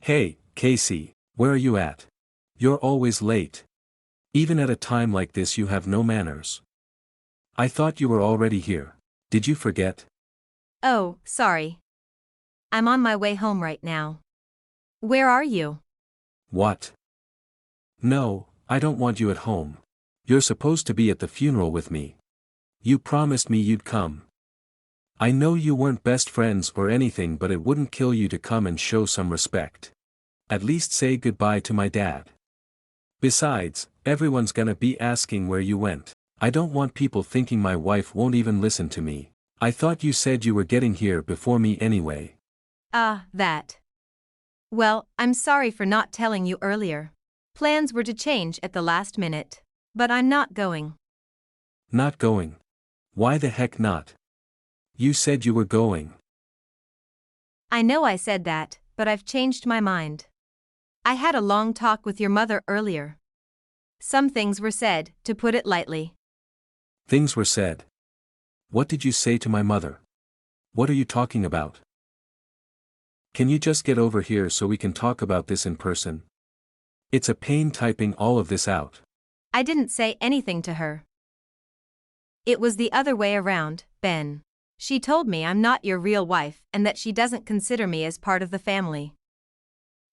Hey, Casey, where are you at? You're always late. Even at a time like this you have no manners. I thought you were already here. Did you forget? Oh, sorry. I'm on my way home right now. Where are you? What? No, I don't want you at home. You're supposed to be at the funeral with me. You promised me you'd come. I know you weren't best friends or anything, but it wouldn't kill you to come and show some respect. At least say goodbye to my dad. Besides, everyone's gonna be asking where you went. I don't want people thinking my wife won't even listen to me. I thought you said you were getting here before me anyway. That. Well, I'm sorry for not telling you earlier. Plans were to change at the last minute. But I'm not going. Not going? Why the heck not? You said you were going. I know I said that, but I've changed my mind. I had a long talk with your mother earlier. Some things were said, to put it lightly. Things were said. What did you say to my mother? What are you talking about? Can you just get over here so we can talk about this in person? It's a pain typing all of this out. I didn't say anything to her. It was the other way around, Ben. She told me I'm not your real wife and that she doesn't consider me as part of the family.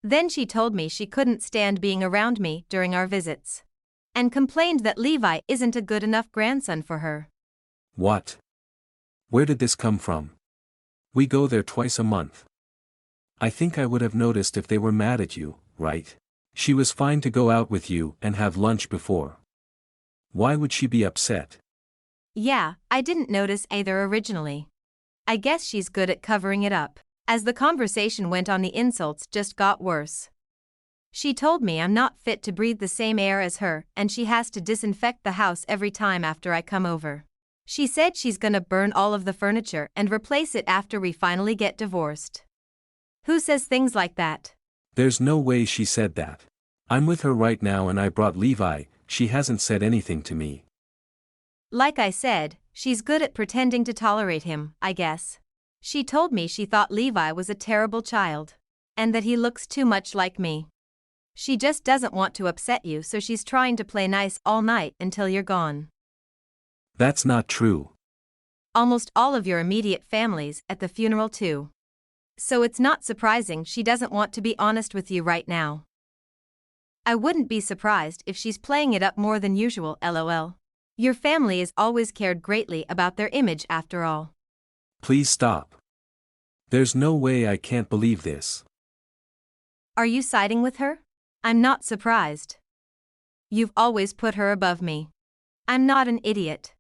Then she told me she couldn't stand being around me during our visits. And complained that Levi isn't a good enough grandson for her. What? Where did this come from? We go there twice a month. I think I would have noticed if they were mad at you, right? She was fine to go out with you and have lunch before. Why would she be upset? Yeah, I didn't notice either originally. I guess she's good at covering it up. As the conversation went on, the insults just got worse. She told me I'm not fit to breathe the same air as her and she has to disinfect the house every time after I come over. She said she's gonna burn all of the furniture and replace it after we finally get divorced. Who says things like that? There's no way she said that. I'm with her right now and I brought Levi. She hasn't said anything to me. Like I said, she's good at pretending to tolerate him, I guess. She told me she thought Levi was a terrible child. And that he looks too much like me. She just doesn't want to upset you, so she's trying to play nice all night until you're gone. That's not true. Almost all of your immediate family's at the funeral too. So it's not surprising she doesn't want to be honest with you right now. I wouldn't be surprised if she's playing it up more than usual, lol. Your family has always cared greatly about their image after all. Please stop. There's no way. I can't believe this. Are you siding with her? I'm not surprised. You've always put her above me. I'm not an idiot.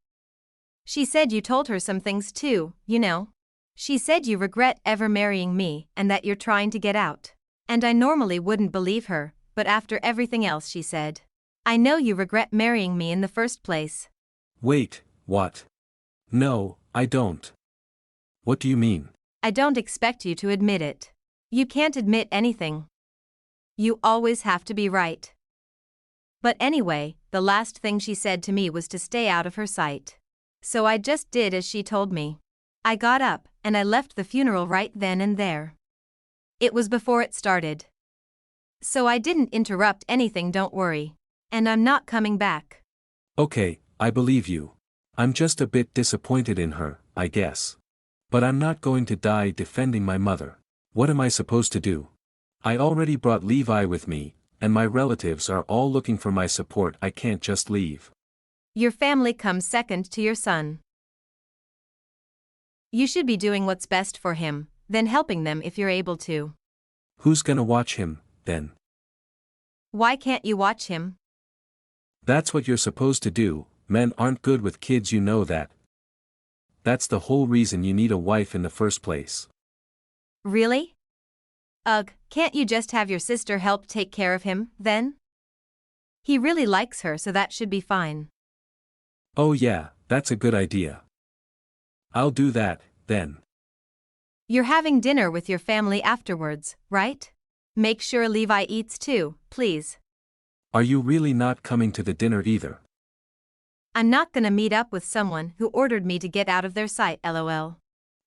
She said you told her some things too, you know. She said you regret ever marrying me and that you're trying to get out. And I normally wouldn't believe her, but after everything else she said, I know you regret marrying me in the first place. Wait, what? No, I don't. What do you mean? I don't expect you to admit it. You can't admit anything. You always have to be right. But anyway, the last thing she said to me was to stay out of her sight. So I just did as she told me. I got up, and I left the funeral right then and there. It was before it started. So I didn't interrupt anything, don't worry. And I'm not coming back. Okay, I believe you. I'm just a bit disappointed in her, I guess. But I'm not going to die defending my mother. What am I supposed to do? I already brought Levi with me, and my relatives are all looking for my support. I can't just leave. Your family comes second to your son. You should be doing what's best for him, then helping them if you're able to. Who's gonna watch him, then? Why can't you watch him? That's what you're supposed to do. Men aren't good with kids, you know that. That's the whole reason you need a wife in the first place. Really? Ugh, can't you just have your sister help take care of him, then? He really likes her, so that should be fine. Oh yeah, that's a good idea. I'll do that, then. You're having dinner with your family afterwards, right? Make sure Levi eats too, please. Are you really not coming to the dinner either? I'm not gonna meet up with someone who ordered me to get out of their sight, lol.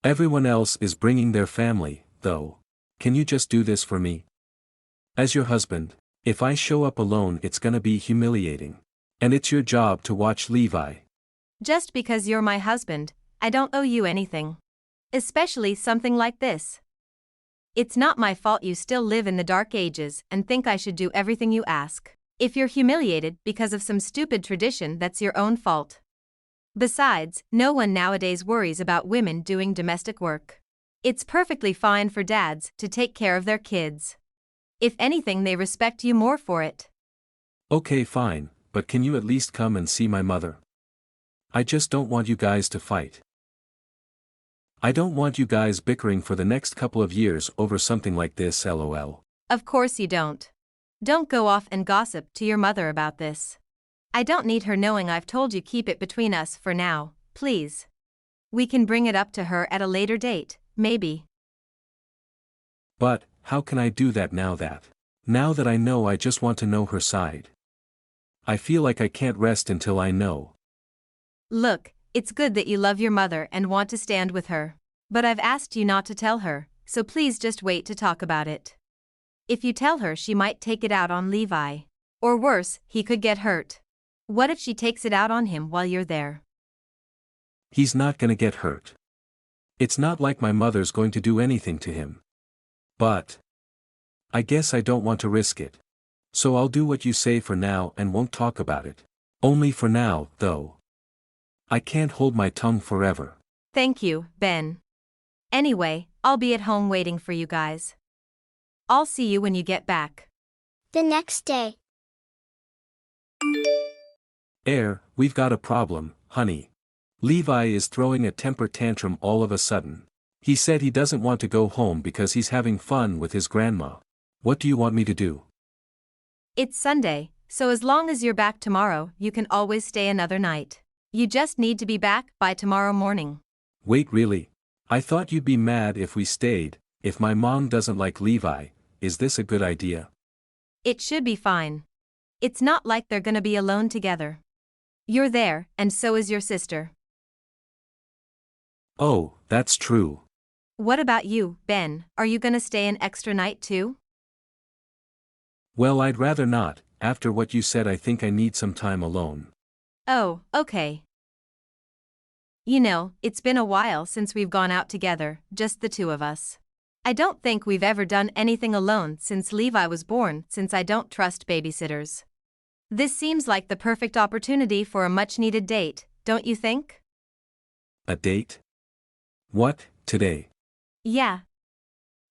Everyone else is bringing their family, though. Can you just do this for me? As your husband, if I show up alone it's gonna be humiliating. And it's your job to watch Levi. Just because you're my husband, I don't owe you anything. Especially something like this. It's not my fault you still live in the dark ages and think I should do everything you ask. If you're humiliated because of some stupid tradition, that's your own fault. Besides, no one nowadays worries about women doing domestic work. It's perfectly fine for dads to take care of their kids. If anything, they respect you more for it. Okay, fine, but can you at least come and see my mother? I just don't want you guys to fight. I don't want you guys bickering for the next couple of years over something like this, lol. Of course you don't. Don't go off and gossip to your mother about this. I don't need her knowing. I've told you, keep it between us for now, please. We can bring it up to her at a later date, maybe. But, how can I do that now that? Now that I know, I just want to know her side. I feel like I can't rest until I know. Look, it's good that you love your mother and want to stand with her. But I've asked you not to tell her, so please just wait to talk about it. If you tell her, she might take it out on Levi. Or worse, he could get hurt. What if she takes it out on him while you're there? He's not gonna get hurt. It's not like my mother's going to do anything to him. But I guess I don't want to risk it. So I'll do what you say for now and won't talk about it. Only for now, though. I can't hold my tongue forever. Thank you, Ben. Anyway, I'll be at home waiting for you guys. I'll see you when you get back. The next day. We've got a problem, honey. Levi is throwing a temper tantrum all of a sudden. He said he doesn't want to go home because he's having fun with his grandma. What do you want me to do? It's Sunday, so as long as you're back tomorrow, you can always stay another night. You just need to be back by tomorrow morning. Wait, really? I thought you'd be mad if we stayed. If my mom doesn't like Levi, is this a good idea? It should be fine. It's not like they're gonna be alone together. You're there, and so is your sister. Oh, that's true. What about you, Ben? Are you gonna stay an extra night too? Well, I'd rather not. After what you said, I think I need some time alone. Oh, okay. You know, it's been a while since we've gone out together, just the two of us. I don't think we've ever done anything alone since Levi was born, since I don't trust babysitters. This seems like the perfect opportunity for a much-needed date, don't you think? A date? What, today? Yeah.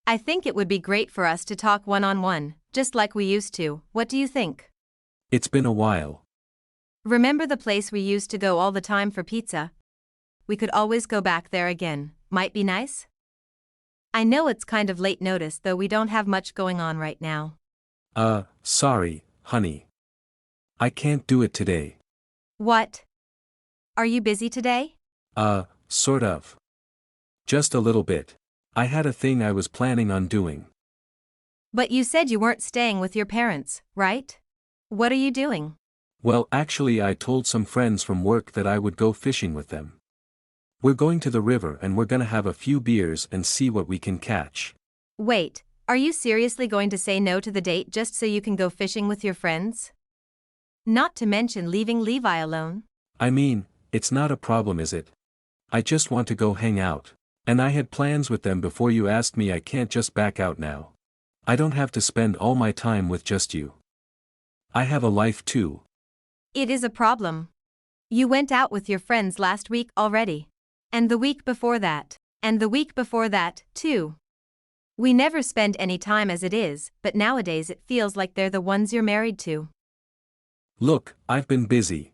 I think it would be great for us to talk one-on-one, just like we used to. What do you think? It's been a while. Remember the place we used to go all the time for pizza? We could always go back there again. Might be nice? I know it's kind of late notice, though we don't have much going on right now. Sorry, honey. I can't do it today. What? Are you busy today? Sort of. Just a little bit. I had a thing I was planning on doing. But you said you weren't staying with your parents, right? What are you doing? Well, actually, I told some friends from work that I would go fishing with them. We're going to the river and we're gonna have a few beers and see what we can catch. Wait, are you seriously going to say no to the date just so you can go fishing with your friends? Not to mention leaving Levi alone? I mean, it's not a problem, is it? I just want to go hang out. And I had plans with them before you asked me. I can't just back out now. I don't have to spend all my time with just you. I have a life too. It is a problem. You went out with your friends last week already. And the week before that. And the week before that, too. We never spend any time as it is, but nowadays it feels like they're the ones you're married to. Look, I've been busy.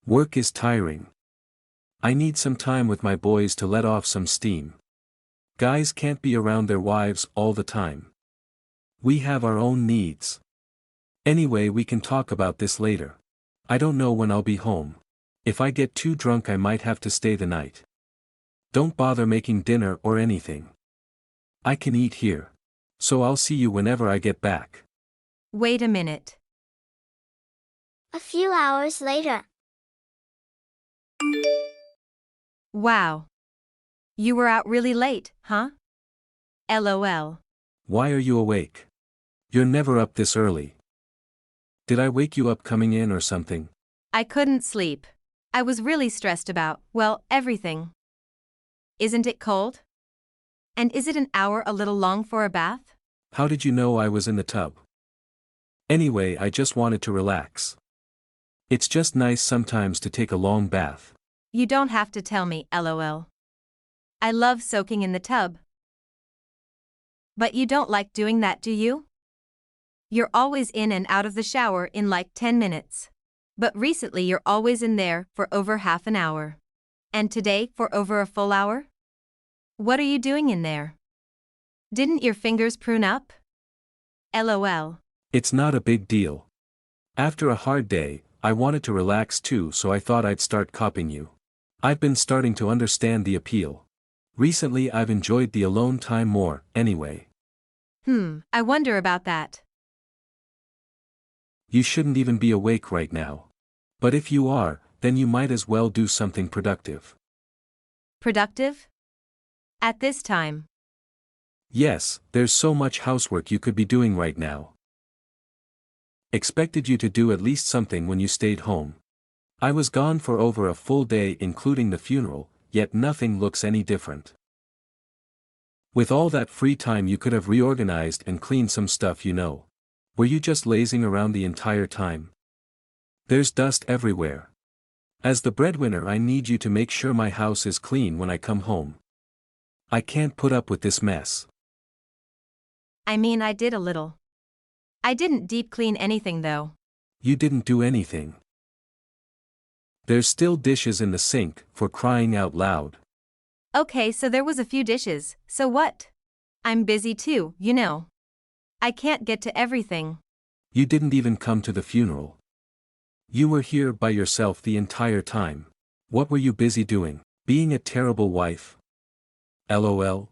Work is tiring. I need some time with my boys to let off some steam. Guys can't be around their wives all the time. We have our own needs. Anyway, we can talk about this later. I don't know when I'll be home. If I get too drunk, I might have to stay the night. Don't bother making dinner or anything. I can eat here. So I'll see you whenever I get back. Wait a minute. A few hours later. Wow. You were out really late, huh? LOL. Why are you awake? You're never up this early. Did I wake you up coming in or something? I couldn't sleep. I was really stressed about, well, everything. Isn't it cold? And is it an hour a little long for a bath? How did you know I was in the tub? Anyway, I just wanted to relax. It's just nice sometimes to take a long bath. You don't have to tell me, lol. I love soaking in the tub. But you don't like doing that, do you? You're always in and out of the shower in like 10 minutes. But recently you're always in there for over half an hour. And today for over a full hour? What are you doing in there? Didn't your fingers prune up? LOL. It's not a big deal. After a hard day, I wanted to relax too, so I thought I'd start copying you. I've been starting to understand the appeal. Recently I've enjoyed the alone time more, anyway. I wonder about that. You shouldn't even be awake right now. But if you are, then you might as well do something productive. Productive? At this time? Yes, there's so much housework you could be doing right now. Expected you to do at least something when you stayed home. I was gone for over a full day including the funeral, yet nothing looks any different. With all that free time you could have reorganized and cleaned some stuff, you know. Were you just lazing around the entire time? There's dust everywhere. As the breadwinner, I need you to make sure my house is clean when I come home. I can't put up with this mess. I mean, I did a little. I didn't deep clean anything though. You didn't do anything. There's still dishes in the sink, for crying out loud. Okay, so there was a few dishes, so what? I'm busy too, you know. I can't get to everything. You didn't even come to the funeral. You were here by yourself the entire time. What were you busy doing? Being a terrible wife? LOL.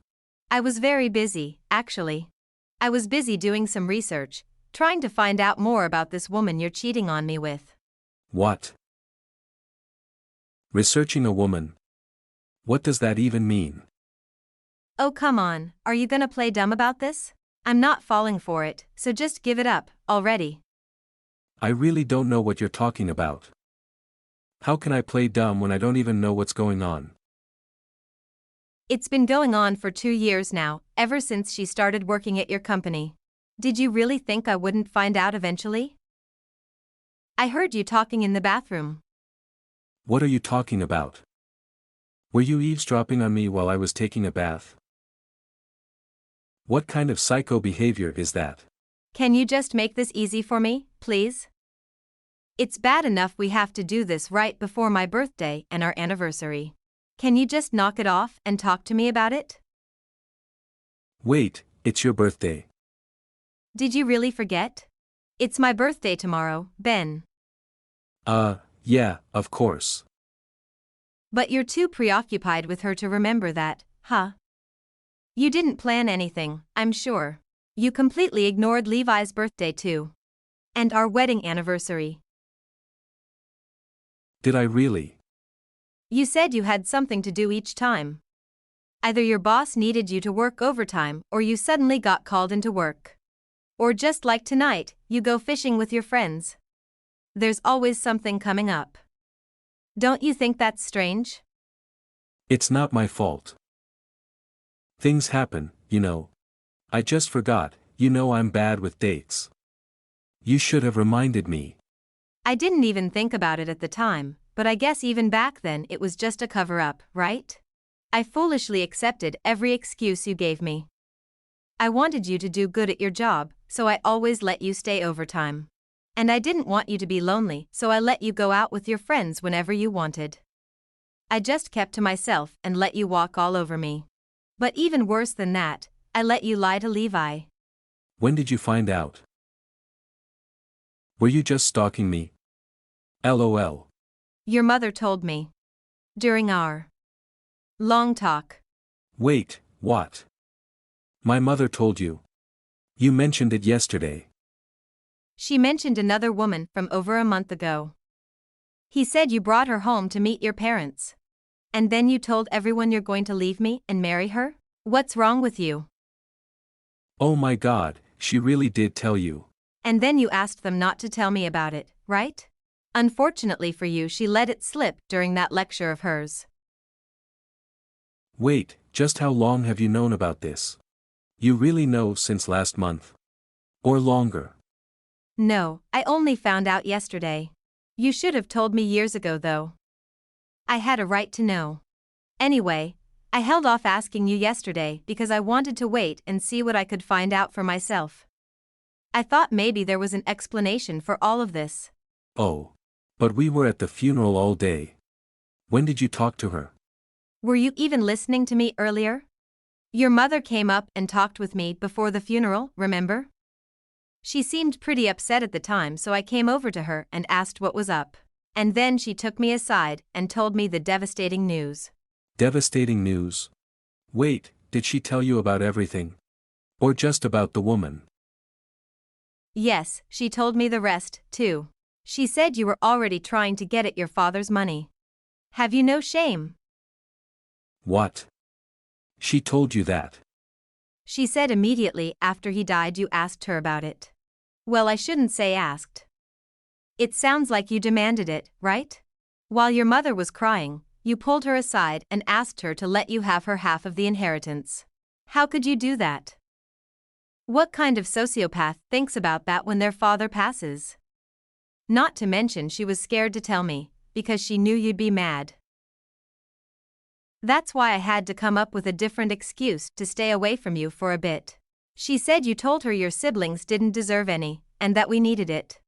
I was very busy, actually. I was busy doing some research, trying to find out more about this woman you're cheating on me with. What? Researching a woman? What does that even mean? Oh, come on, are you gonna play dumb about this? I'm not falling for it, so just give it up, already. I really don't know what you're talking about. How can I play dumb when I don't even know what's going on? It's been going on for 2 years now, ever since she started working at your company. Did you really think I wouldn't find out eventually? I heard you talking in the bathroom. What are you talking about? Were you eavesdropping on me while I was taking a bath? What kind of psycho behavior is that? Can you just make this easy for me, please? It's bad enough we have to do this right before my birthday and our anniversary. Can you just knock it off and talk to me about it? Wait, it's your birthday. Did you really forget? It's my birthday tomorrow, Ben. Yeah, of course. But you're too preoccupied with her to remember that, huh? You didn't plan anything, I'm sure. You completely ignored Levi's birthday too. And our wedding anniversary. Did I really? You said you had something to do each time. Either your boss needed you to work overtime or you suddenly got called into work. Or just like tonight, you go fishing with your friends. There's always something coming up. Don't you think that's strange? It's not my fault. Things happen, you know. I just forgot, you know I'm bad with dates. You should have reminded me. I didn't even think about it at the time, but I guess even back then it was just a cover-up, right? I foolishly accepted every excuse you gave me. I wanted you to do good at your job, so I always let you stay overtime. And I didn't want you to be lonely, so I let you go out with your friends whenever you wanted. I just kept to myself and let you walk all over me. But even worse than that, I let you lie to Levi. When did you find out? Were you just stalking me? LOL. Your mother told me. During our long talk. Wait, what? My mother told you. You mentioned it yesterday. She mentioned another woman from over a month ago. He said you brought her home to meet your parents. And then you told everyone you're going to leave me and marry her? What's wrong with you? Oh my God, she really did tell you. And then you asked them not to tell me about it, right? Unfortunately for you, she let it slip during that lecture of hers. Wait, just how long have you known about this? You really know since last month? Or longer? No, I only found out yesterday. You should have told me years ago though. I had a right to know. Anyway, I held off asking you yesterday because I wanted to wait and see what I could find out for myself. I thought maybe there was an explanation for all of this. Oh. But we were at the funeral all day. When did you talk to her? Were you even listening to me earlier? Your mother came up and talked with me before the funeral, remember? She seemed pretty upset at the time, so I came over to her and asked what was up. And then she took me aside and told me the devastating news. Devastating news? Wait, did she tell you about everything? Or just about the woman? Yes, she told me the rest, too. She said you were already trying to get at your father's money. Have you no shame? What? She told you that? She said immediately after he died you asked her about it. Well, I shouldn't say asked. It sounds like you demanded it, right? While your mother was crying, you pulled her aside and asked her to let you have her half of the inheritance. How could you do that? What kind of sociopath thinks about that when their father passes? Not to mention she was scared to tell me, because she knew you'd be mad. That's why I had to come up with a different excuse to stay away from you for a bit. She said you told her your siblings didn't deserve any, and that we needed it.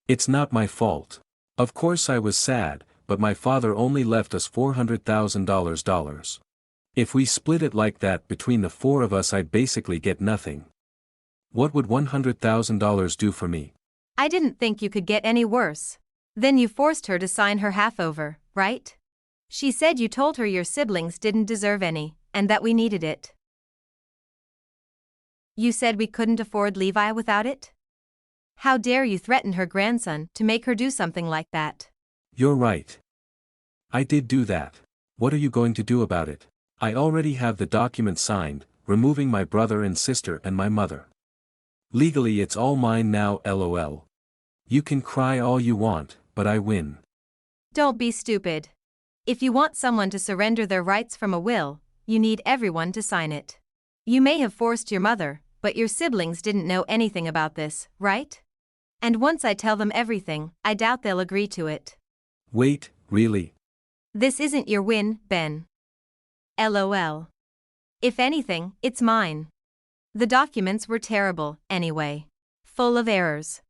It's not my fault. Of course I was sad, but my father only left us $400,000. If we split it like that between the four of us, I'd basically get nothing. What would $100,000 do for me? I didn't think you could get any worse. Then you forced her to sign her half over, right? She said you told her your siblings didn't deserve any, and that we needed it. You said we couldn't afford Levi without it? How dare you threaten her grandson to make her do something like that? You're right. I did do that. What are you going to do about it? I already have the document signed, removing my brother and sister and my mother. Legally it's all mine now, lol. You can cry all you want, but I win. Don't be stupid. If you want someone to surrender their rights from a will, you need everyone to sign it. You may have forced your mother, but your siblings didn't know anything about this, right? And once I tell them everything, I doubt they'll agree to it. Wait, really? This isn't your win, Ben. LOL. If anything, it's mine. The documents were terrible, anyway. Full of errors.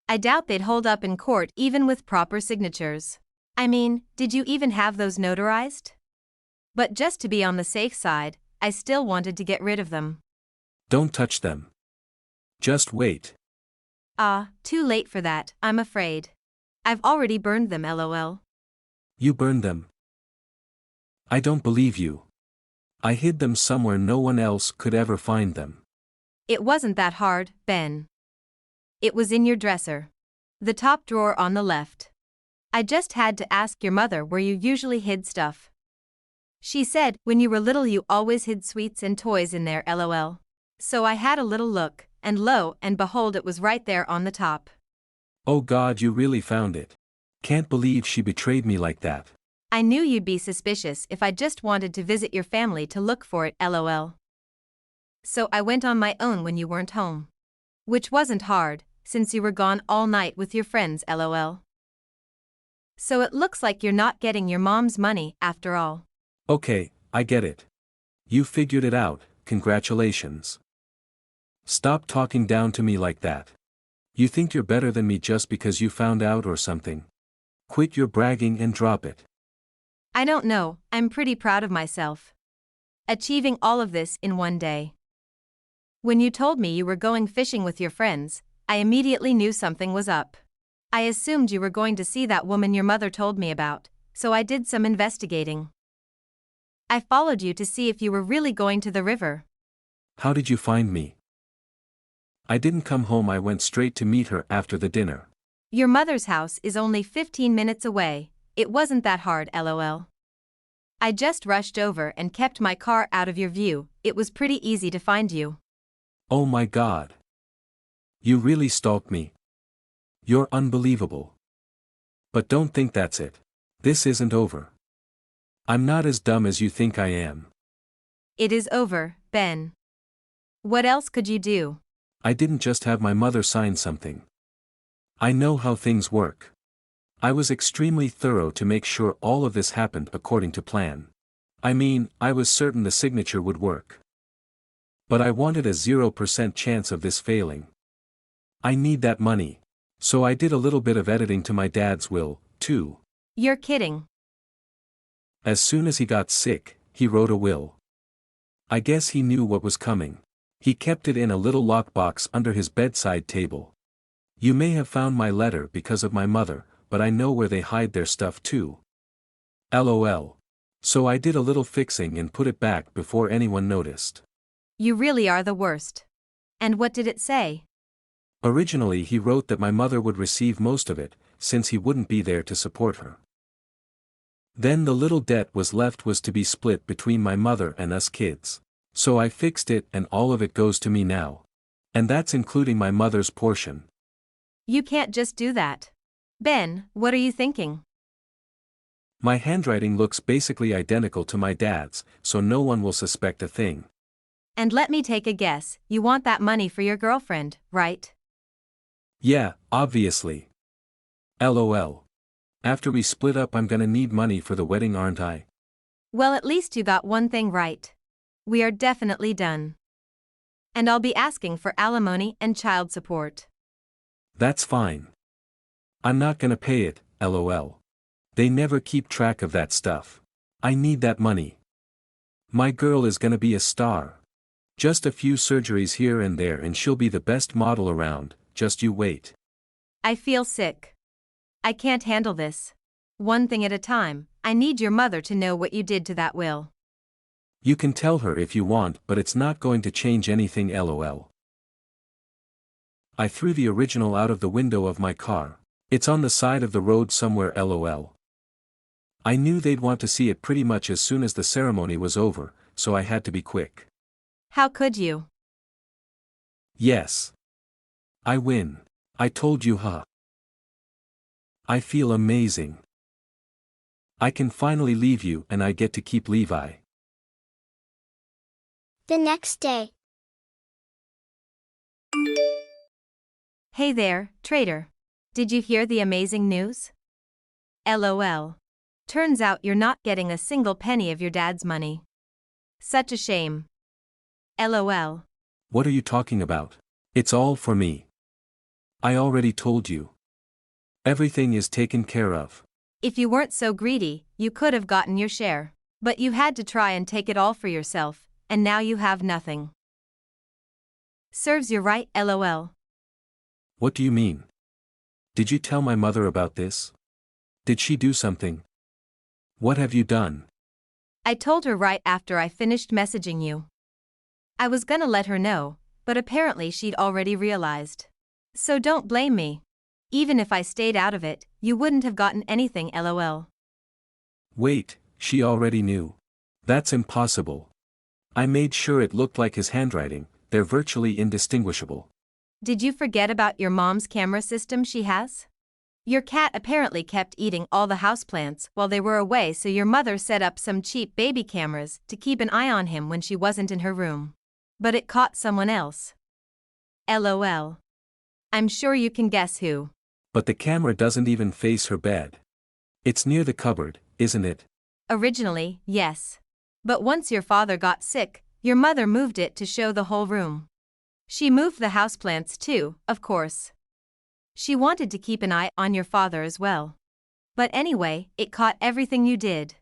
I doubt they'd hold up in court even with proper signatures. I mean, did you even have those notarized? But just to be on the safe side, I still wanted to get rid of them. Don't touch them. Just wait. Too late for that, I'm afraid. I've already burned them, lol. You burned them? I don't believe you. I hid them somewhere no one else could ever find them. It wasn't that hard, Ben. It was in your dresser. The top drawer on the left. I just had to ask your mother where you usually hid stuff. She said when you were little you always hid sweets and toys in there, lol. So I had a little look, and lo and behold it was right there on the top. Oh God, you really found it. Can't believe she betrayed me like that. I knew you'd be suspicious if I just wanted to visit your family to look for it, lol. So I went on my own when you weren't home. Which wasn't hard, since you were gone all night with your friends, lol. So it looks like you're not getting your mom's money after all. Okay, I get it. You figured it out, congratulations. Stop talking down to me like that. You think you're better than me just because you found out or something? Quit your bragging and drop it. I don't know, I'm pretty proud of myself. Achieving all of this in one day. When you told me you were going fishing with your friends, I immediately knew something was up. I assumed you were going to see that woman your mother told me about, so I did some investigating. I followed you to see if you were really going to the river. How did you find me? I didn't come home, I went straight to meet her after the dinner. Your mother's house is only 15 minutes away, it wasn't that hard, lol. I just rushed over and kept my car out of your view. It was pretty easy to find you. Oh my God. You really stalked me. You're unbelievable. But don't think that's it. This isn't over. I'm not as dumb as you think I am. It is over, Ben. What else could you do? I didn't just have my mother sign something. I know how things work. I was extremely thorough to make sure all of this happened according to plan. I mean, I was certain the signature would work. But I wanted a 0% chance of this failing. I need that money. So I did a little bit of editing to my dad's will, too. You're kidding. As soon as he got sick, he wrote a will. I guess he knew what was coming. He kept it in a little lockbox under his bedside table. You may have found my letter because of my mother, but I know where they hide their stuff too. LOL. So I did a little fixing and put it back before anyone noticed. You really are the worst. And what did it say? Originally he wrote that my mother would receive most of it, since he wouldn't be there to support her. Then the little debt was left was to be split between my mother and us kids. So I fixed it and all of it goes to me now. And that's including my mother's portion. You can't just do that. Ben, what are you thinking? My handwriting looks basically identical to my dad's, so no one will suspect a thing. And let me take a guess, you want that money for your girlfriend, right? Yeah, obviously. LOL. After we split up I'm gonna need money for the wedding, aren't I? Well, at least you got one thing right. We are definitely done. And I'll be asking for alimony and child support. That's fine. I'm not gonna pay it, LOL. They never keep track of that stuff. I need that money. My girl is gonna be a star. Just a few surgeries here and there and she'll be the best model around, just you wait. I feel sick. I can't handle this. One thing at a time, I need your mother to know what you did to that will. You can tell her if you want, but it's not going to change anything, LOL. I threw the original out of the window of my car. It's on the side of the road somewhere, LOL. I knew they'd want to see it pretty much as soon as the ceremony was over, so I had to be quick. How could you? Yes. I win. I told you, huh? I feel amazing. I can finally leave you and I get to keep Levi. The next day. Hey there, traitor. Did you hear the amazing news? LOL. Turns out you're not getting a single penny of your dad's money. Such a shame. LOL. What are you talking about? It's all for me. I already told you. Everything is taken care of. If you weren't so greedy, you could have gotten your share. But you had to try and take it all for yourself, and now you have nothing. Serves you right, LOL. What do you mean? Did you tell my mother about this? Did she do something? What have you done? I told her right after I finished messaging you. I was gonna let her know, but apparently she'd already realized. So don't blame me. Even if I stayed out of it, you wouldn't have gotten anything, LOL. Wait, she already knew. That's impossible. I made sure it looked like his handwriting, they're virtually indistinguishable. Did you forget about your mom's camera system she has? Your cat apparently kept eating all the houseplants while they were away, so your mother set up some cheap baby cameras to keep an eye on him when she wasn't in her room. But it caught someone else. LOL. I'm sure you can guess who. But the camera doesn't even face her bed. It's near the cupboard, isn't it? Originally, yes. But once your father got sick, your mother moved it to show the whole room. She moved the houseplants too, of course. She wanted to keep an eye on your father as well. But anyway, it caught everything you did.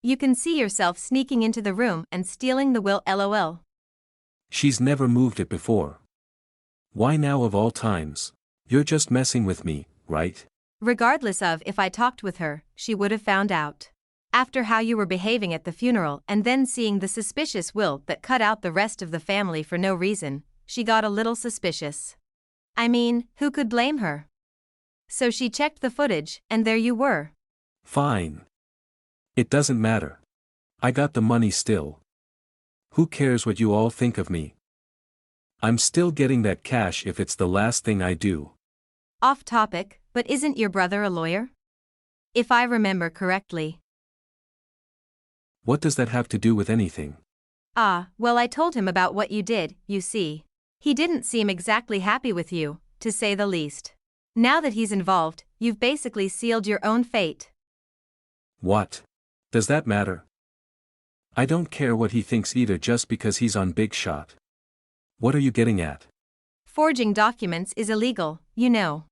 You can see yourself sneaking into the room and stealing the will, LOL. She's never moved it before. Why now of all times? You're just messing with me, right? Regardless of if I talked with her, she would have found out. After how you were behaving at the funeral and then seeing the suspicious will that cut out the rest of the family for no reason, she got a little suspicious. I mean, who could blame her? So she checked the footage, and there you were. Fine. It doesn't matter. I got the money still. Who cares what you all think of me? I'm still getting that cash if it's the last thing I do. Off topic, but isn't your brother a lawyer? If I remember correctly. What does that have to do with anything? Ah, well, I told him about what you did, you see. He didn't seem exactly happy with you, to say the least. Now that he's involved, you've basically sealed your own fate. What? Does that matter? I don't care what he thinks either just because he's on Big Shot. What are you getting at? Forging documents is illegal, you know.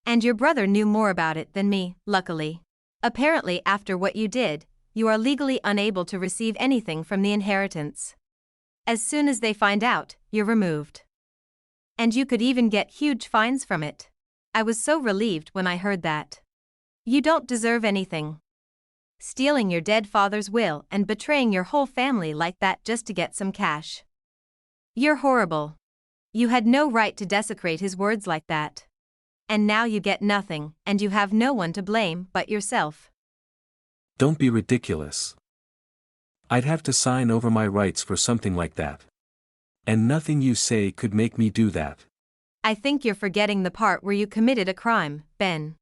And your brother knew more about it than me, luckily. Apparently, after what you did, you are legally unable to receive anything from the inheritance. As soon as they find out, you're removed. And you could even get huge fines from it. I was so relieved when I heard that. You don't deserve anything. Stealing your dead father's will and betraying your whole family like that just to get some cash. You're horrible. You had no right to desecrate his words like that. And now you get nothing, and you have no one to blame but yourself. Don't be ridiculous. I'd have to sign over my rights for something like that. And nothing you say could make me do that. I think you're forgetting the part where you committed a crime, Ben.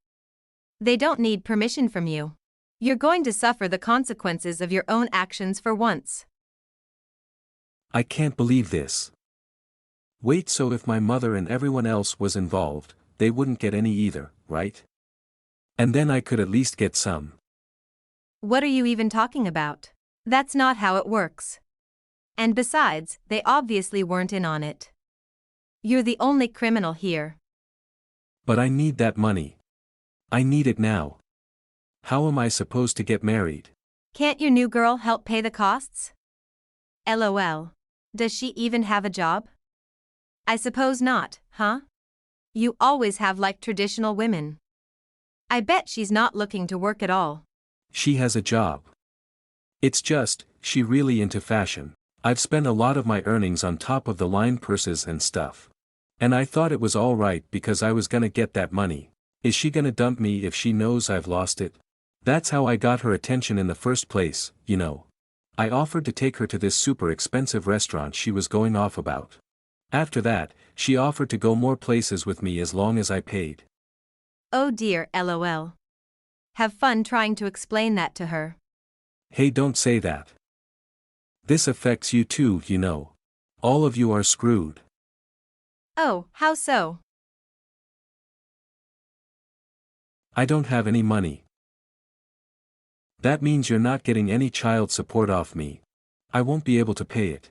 They don't need permission from you. You're going to suffer the consequences of your own actions for once. I can't believe this. Wait, so if my mother and everyone else was involved, they wouldn't get any either, right? And then I could at least get some. What are you even talking about? That's not how it works. And besides, they obviously weren't in on it. You're the only criminal here. But I need that money. I need it now. How am I supposed to get married? Can't your new girl help pay the costs? LOL. Does she even have a job? I suppose not, huh? You always have liked traditional women. I bet she's not looking to work at all. She has a job. It's just, she really into fashion. I've spent a lot of my earnings on top of the line purses and stuff. And I thought it was all right because I was gonna get that money. Is she gonna dump me if she knows I've lost it? That's how I got her attention in the first place, you know. I offered to take her to this super expensive restaurant she was going off about. After that, she offered to go more places with me as long as I paid. Oh dear, LOL. Have fun trying to explain that to her. Hey, don't say that. This affects you too, you know. All of you are screwed. Oh, how so? I don't have any money. That means you're not getting any child support off me. I won't be able to pay it.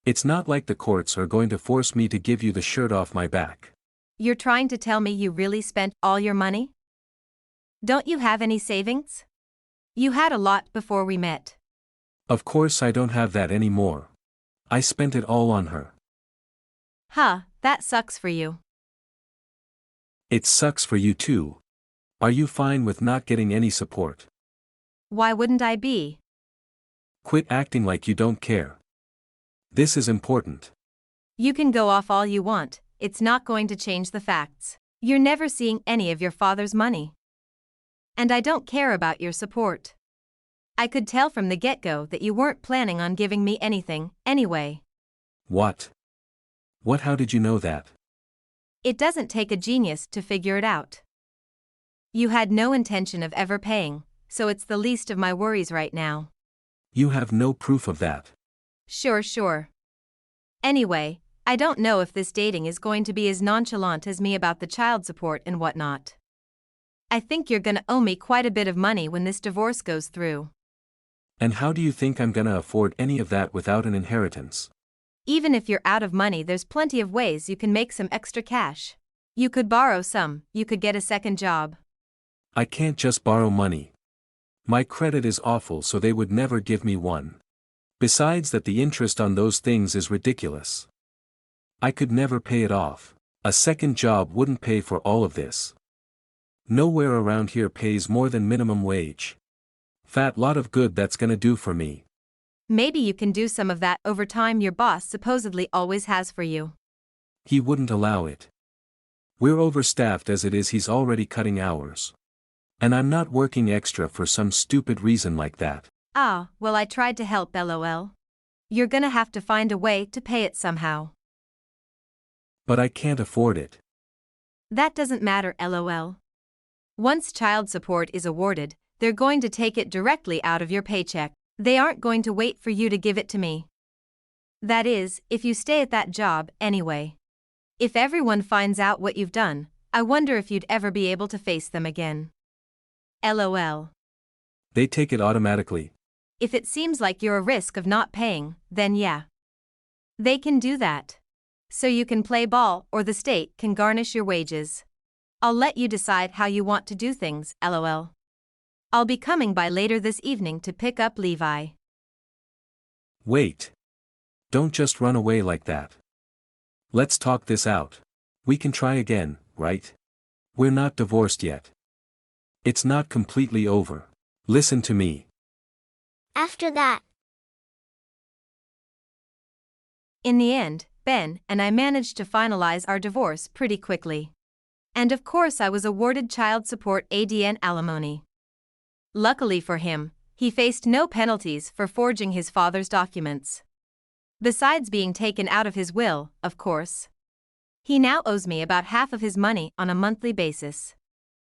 It's not like the courts are going to force me to give you the shirt off my back. You're trying to tell me you really spent all your money? Don't you have any savings? You had a lot before we met. Of course I don't have that anymore. I spent it all on her. Huh, that sucks for you. It sucks for you too. Are you fine with not getting any support? Why wouldn't I be? Quit acting like you don't care. This is important. You can go off all you want, it's not going to change the facts. You're never seeing any of your father's money. And I don't care about your support. I could tell from the get-go that you weren't planning on giving me anything, anyway. What? How did you know that? It doesn't take a genius to figure it out. You had no intention of ever paying, so it's the least of my worries right now. You have no proof of that. Sure. Anyway, I don't know if this dating is going to be as nonchalant as me about the child support and whatnot. I think you're gonna owe me quite a bit of money when this divorce goes through. And how do you think I'm gonna afford any of that without an inheritance? Even if you're out of money, there's plenty of ways you can make some extra cash. You could borrow some, you could get a second job. I can't just borrow money. My credit is awful, so they would never give me one. Besides that, the interest on those things is ridiculous. I could never pay it off. A second job wouldn't pay for all of this. Nowhere around here pays more than minimum wage. Fat lot of good that's gonna do for me. Maybe you can do some of that overtime your boss supposedly always has for you. He wouldn't allow it. We're overstaffed as it is, he's already cutting hours. And I'm not working extra for some stupid reason like that. Ah, well, I tried to help, lol. You're gonna have to find a way to pay it somehow. But I can't afford it. That doesn't matter, lol. Once child support is awarded, they're going to take it directly out of your paycheck. They aren't going to wait for you to give it to me. That is, if you stay at that job, anyway. If everyone finds out what you've done, I wonder if you'd ever be able to face them again. LOL. They take it automatically. If it seems like you're a risk of not paying, then yeah. They can do that. So you can play ball or the state can garnish your wages. I'll let you decide how you want to do things, LOL. I'll be coming by later this evening to pick up Levi. Wait. Don't just run away like that. Let's talk this out. We can try again, right? We're not divorced yet. It's not completely over. Listen to me. After that, In the end, Ben and I managed to finalize our divorce pretty quickly. And of course I was awarded child support ADN alimony. Luckily for him, he faced no penalties for forging his father's documents. Besides being taken out of his will, of course. He now owes me about half of his money on a monthly basis.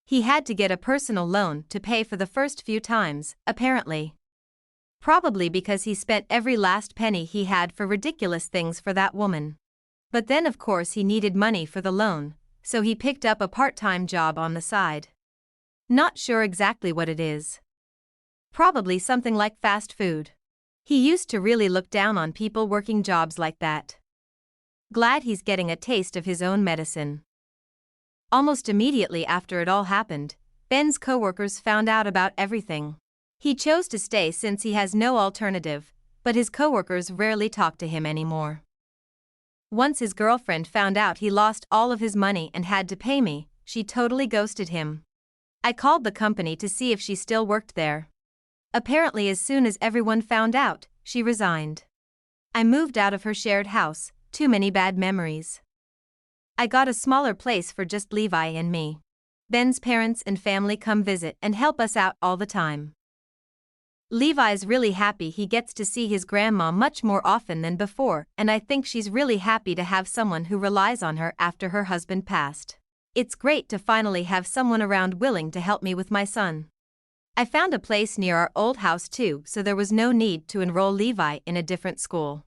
He had to get a personal loan to pay for the first few times, apparently. Probably because he spent every last penny he had for ridiculous things for that woman. But then of course he needed money for the loan, so he picked up a part-time job on the side. Not sure exactly what it is. Probably something like fast food. He used to really look down on people working jobs like that. Glad he's getting a taste of his own medicine. Almost immediately after it all happened, Ben's coworkers found out about everything. He chose to stay since he has no alternative, but his coworkers rarely talk to him anymore. Once his girlfriend found out he lost all of his money and had to pay me, she totally ghosted him. I called the company to see if she still worked there. Apparently as soon as everyone found out, she resigned. I moved out of her shared house, too many bad memories. I got a smaller place for just Levi and me. Ben's parents and family come visit and help us out all the time. Levi's really happy he gets to see his grandma much more often than before, and I think she's really happy to have someone who relies on her after her husband passed. It's great to finally have someone around willing to help me with my son. I found a place near our old house too, so there was no need to enroll Levi in a different school.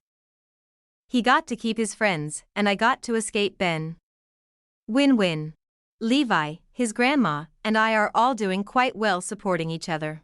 He got to keep his friends, and I got to escape Ben. Win-win. Levi, his grandma, and I are all doing quite well supporting each other.